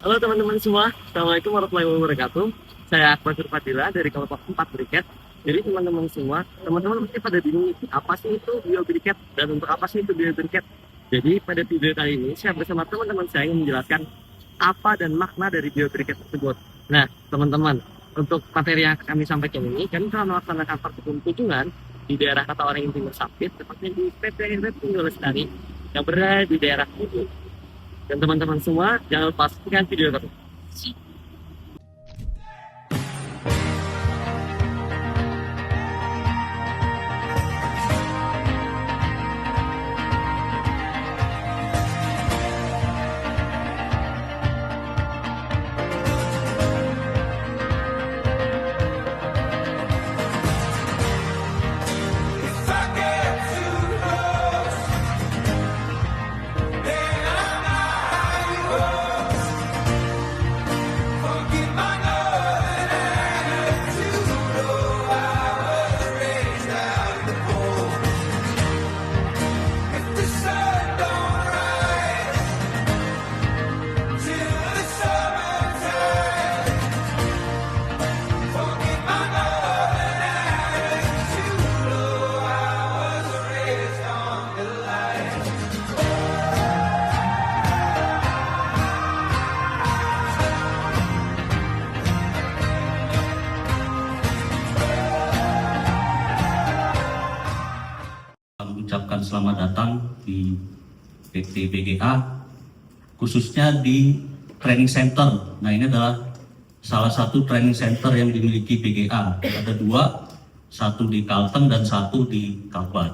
Halo teman-teman semua, Assalamualaikum warahmatullahi wabarakatuh. Saya Akbar Fadila dari kelompok 4 Briket. Jadi teman-teman semua, teman-teman pasti pada bingung apa sih itu biobriket dan untuk apa sih itu biobriket. Jadi pada video kali ini saya bersama teman-teman saya yang menjelaskan apa dan makna dari biobriket tersebut. Nah teman-teman, untuk materi yang kami sampaikan ini, kami telah melaksanakan praktikum kunjungan di daerah Katawaringin Timur Sampit, tepatnya di PT Reptindo Lestari yang berada di daerah Kudu. Dan teman-teman semua, jangan lupa saksikan video kami. Ucapkan selamat datang di PT BGA, khususnya di training center. Nah, ini adalah salah satu training center yang dimiliki BGA. Ada dua, satu di Kalteng dan satu di Kalbar.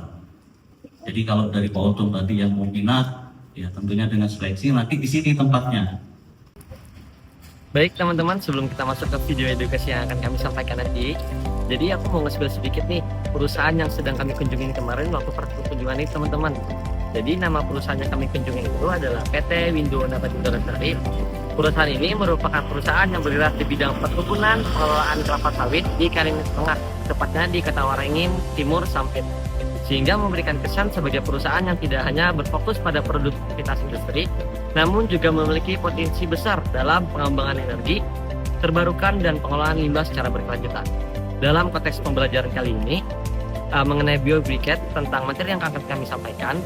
Jadi kalau dari Pak Otong tadi yang mau minat, ya tentunya dengan seleksi nanti di sini tempatnya. Baik teman-teman, sebelum kita masuk ke video edukasi yang akan kami sampaikan nanti, jadi aku mau nge-spill sedikit nih perusahaan yang sedang kami kunjungi kemarin waktu praktikum kunjungan ini teman-teman. Jadi nama perusahaan yang kami kunjungi itu adalah PT Windo Napatindo Lestari. Perusahaan ini merupakan perusahaan yang bergerak di bidang perkebunan pengelolaan kelapa sawit di Kalimantan Tengah, tepatnya di Katawaringin Timur Sampit. Sehingga memberikan kesan sebagai perusahaan yang tidak hanya berfokus pada produktivitas industri, namun juga memiliki potensi besar dalam pengembangan energi terbarukan dan pengelolaan limbah secara berkelanjutan. Dalam konteks pembelajaran kali ini mengenai biobriket tentang materi yang akan kami sampaikan,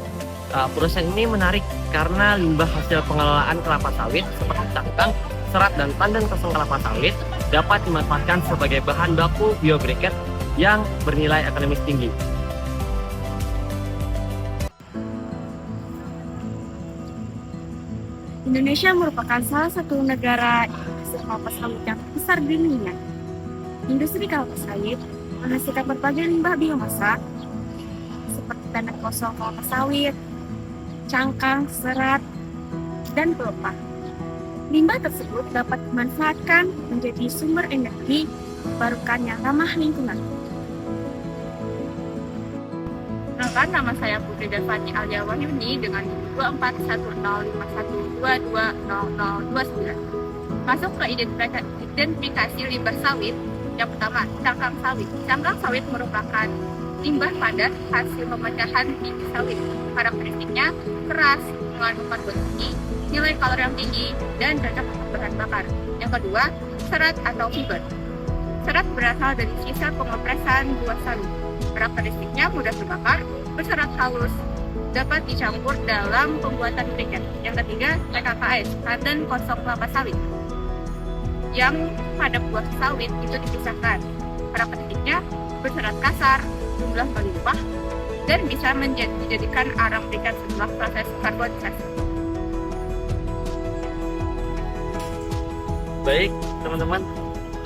perusahaan ini menarik karena limbah hasil pengelolaan kelapa sawit seperti cangkang, serat, dan tandan kosong kelapa sawit dapat dimanfaatkan sebagai bahan baku biobriket yang bernilai akademis tinggi. Indonesia merupakan salah satu negara hasil kelapa sawit yang besar di dunia. Industri kelapa sawit menghasilkan berbagai limbah biomasa seperti tandan kosong kelapa sawit, cangkang, serat, dan pelepah. Limbah tersebut dapat dimanfaatkan menjadi sumber energi terbarukan yang ramah lingkungan. Perkenalkan, nama saya Putri Devani Alia Wahyuni dengan 2410512200029. Masuk ke identifikasi limbah sawit. Yang pertama, cangkang sawit. Cangkang sawit merupakan limbah padat hasil pemecahan biji sawit. Karakteristiknya keras, mengandung karbon tinggi, nilai kalori yang tinggi, dan cocok untuk bahan bakar. Yang kedua, serat atau fiber. Serat berasal dari sisa pengopresan buah sawit. Karakteristiknya mudah terbakar, berserat halus, dapat dicampur dalam pembuatan briket. Yang ketiga, TKKS, tandan kosong kelapa sawit. Yang pada buah sawit itu dipisahkan. Karakteristiknya berserat kasar, jumlah melimpah, dan bisa dijadikan arang briket setelah proses karbonisasi. Baik teman-teman,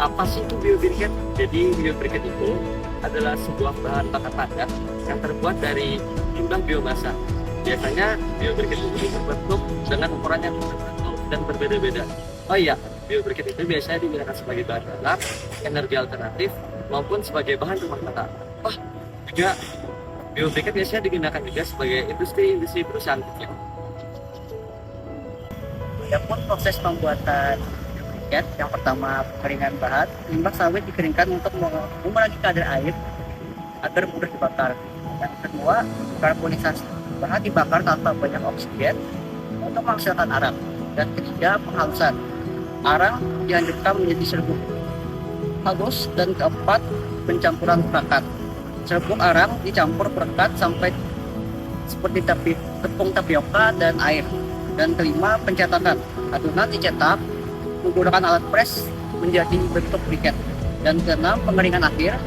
apa sih itu biobriket? Jadi biobriket itu adalah sebuah bahan bakar padat yang terbuat dari limbah biomasa. Biasanya biobriket ini terbentuk dengan ukuran yang tertentu dan berbeda-beda. Oh iya, biobriket itu biasanya digunakan sebagai bahan bakar, energi alternatif, maupun sebagai bahan rumah tangga. Oh, juga biobriket biasanya digunakan juga sebagai industri perusahaan kecil. Adapun proses pembuatan biobriket, yang pertama pengeringan bahan, limbah sawit dikeringkan untuk mengurangi kadar air agar mudah dibakar. Yang kedua, karbonisasi, bahan dibakar tanpa banyak oksigen untuk menghasilkan arang. Dan ketiga, penghalusan. arang dihancurkan menjadi serbuk halus, dan keempat, pencampuran perekat. Serbuk arang dicampur perekat sampai seperti tepung tapioka dan air. Dan kelima, pencetakan. Adonan dicetak menggunakan alat press menjadi bentuk briket. Dan keenam, pengeringan akhir.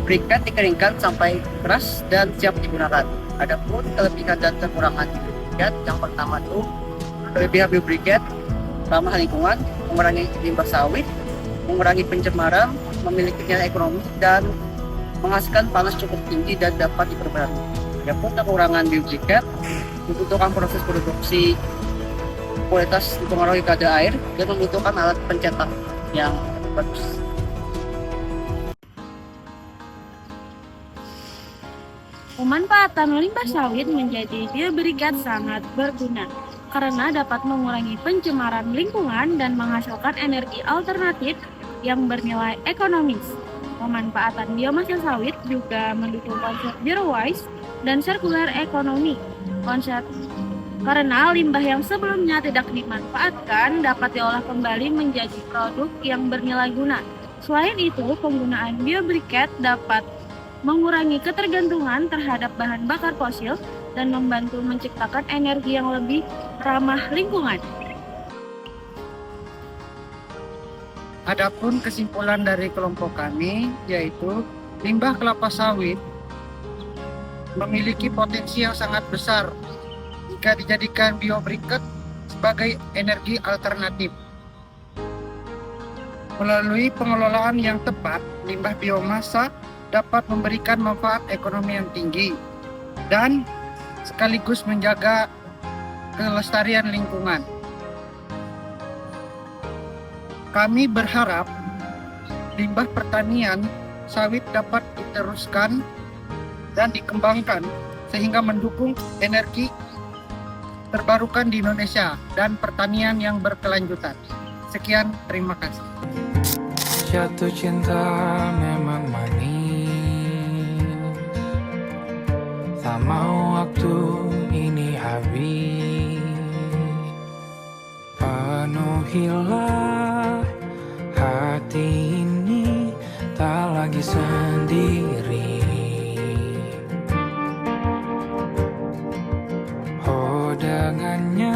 Briket dikeringkan sampai keras dan siap digunakan. Adapun kelebihan dan kekurangan briket, yang pertama itu kelebihan biobriket ramah lingkungan, mengurangi limbah sawit, mengurangi pencemaran, memiliki nilai ekonomi, dan menghasilkan panas cukup tinggi dan dapat diperbarui. Adapun kekurangan biobriket membutuhkan proses produksi, kualitas dipengaruhi kadar air, dan membutuhkan alat pencetak yang bagus. Pemanfaatan limbah sawit menjadi biobriket sangat berguna karena dapat mengurangi pencemaran lingkungan dan menghasilkan energi alternatif yang bernilai ekonomis. Pemanfaatan biomasa sawit juga mendukung konsep zero waste dan sirkular ekonomi. Konsep karena limbah yang sebelumnya tidak dimanfaatkan dapat diolah kembali menjadi produk yang bernilai guna. Selain itu, penggunaan biobriket dapat mengurangi ketergantungan terhadap bahan bakar fosil dan membantu menciptakan energi yang lebih ramah lingkungan. Adapun kesimpulan dari kelompok kami yaitu limbah kelapa sawit memiliki potensi yang sangat besar jika dijadikan biobriket sebagai energi alternatif. Melalui pengelolaan yang tepat, limbah biomasa dapat memberikan manfaat ekonomi yang tinggi dan sekaligus menjaga kelestarian lingkungan. Kami berharap limbah pertanian sawit dapat diteruskan dan dikembangkan sehingga mendukung energi terbarukan di Indonesia dan pertanian yang berkelanjutan. Sekian, terima kasih. Jatuh cinta memang manis, tak mau waktu ini habis. Penuhilah hati ini, tak lagi sendiri. Oh, dengannya,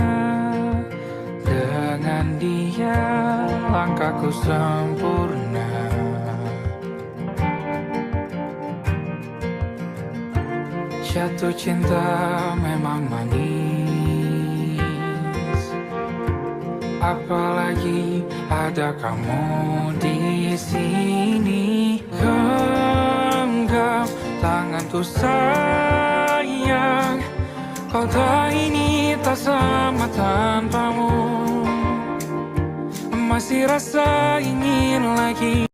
dengan dia langkahku sempurna. Jatuh cinta memang manis, apalagi ada kamu di sini. Genggam tanganku sayang, kota ini tak sama tanpamu. Masih rasa ingin lagi.